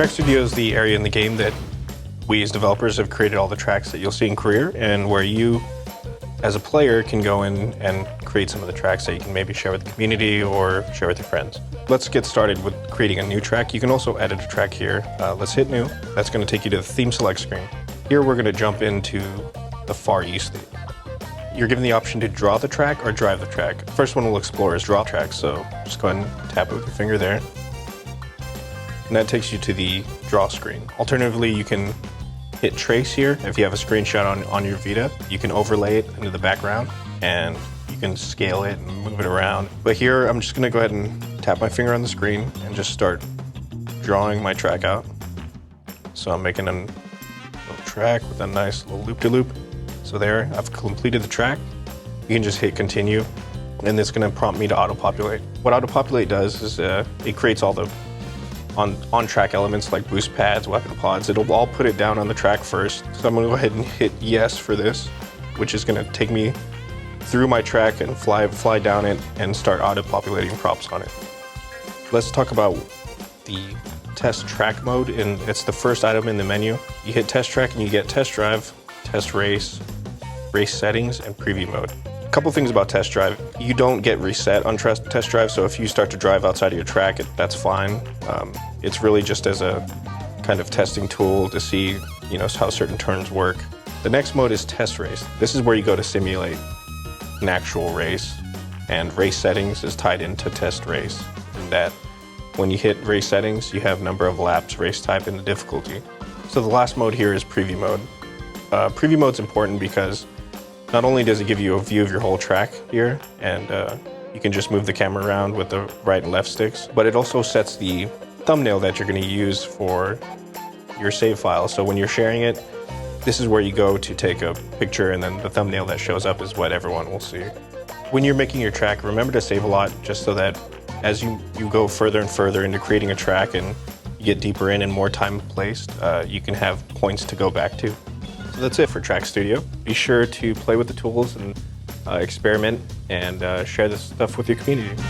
Track Studio is the area in the game that we as developers have created all the tracks that you'll see in Career, and where you, as a player, can go in and create some of the tracks that you can maybe share with the community or share with your friends. Let's get started with creating a new track. You can also edit a track here. Let's hit New. That's going to take you to the Theme Select screen. Here we're going to jump into the Far East theme. You're given the option to draw the track or drive the track. The first one we'll explore is draw track, so just go ahead and tap it with your finger there. And that takes you to the draw screen. Alternatively, you can hit trace here. If you have a screenshot on your Vita, you can overlay it into the background and you can scale it and move it around. But here, I'm just gonna go ahead and tap my finger on the screen and just start drawing my track out. So I'm making a little track with a nice little loop-de-loop. So there, I've completed the track. You can just hit continue, and it's gonna prompt me to auto-populate. What auto-populate does is it creates all the on-track elements like boost pads, weapon pods. It'll all put it down on the track first. So I'm gonna go ahead and hit yes for this, which is gonna take me through my track and fly down it and start auto-populating props on it. Let's talk about the test track mode, and it's the first item in the menu. You hit test track and you get test drive, test race, race settings, and preview mode. A couple things about test drive. You don't get reset on test drive, so if you start to drive outside of your track, that's fine. It's really just as a kind of testing tool to see, how certain turns work. The next mode is test race. This is where you go to simulate an actual race, and race settings is tied into test race. And that when you hit race settings, you have number of laps, race type, and the difficulty. So the last mode here is preview mode. Preview mode's important because not only does it give you a view of your whole track here, and you can just move the camera around with the right and left sticks, but it also sets the thumbnail that you're going to use for your save file. So when you're sharing it, this is where you go to take a picture, and then the thumbnail that shows up is what everyone will see. When you're making your track, remember to save a lot, just so that as you go further and further into creating a track and you get deeper in and more time placed, you can have points to go back to. So that's it for Track Studio. Be sure to play with the tools and experiment and share this stuff with your community.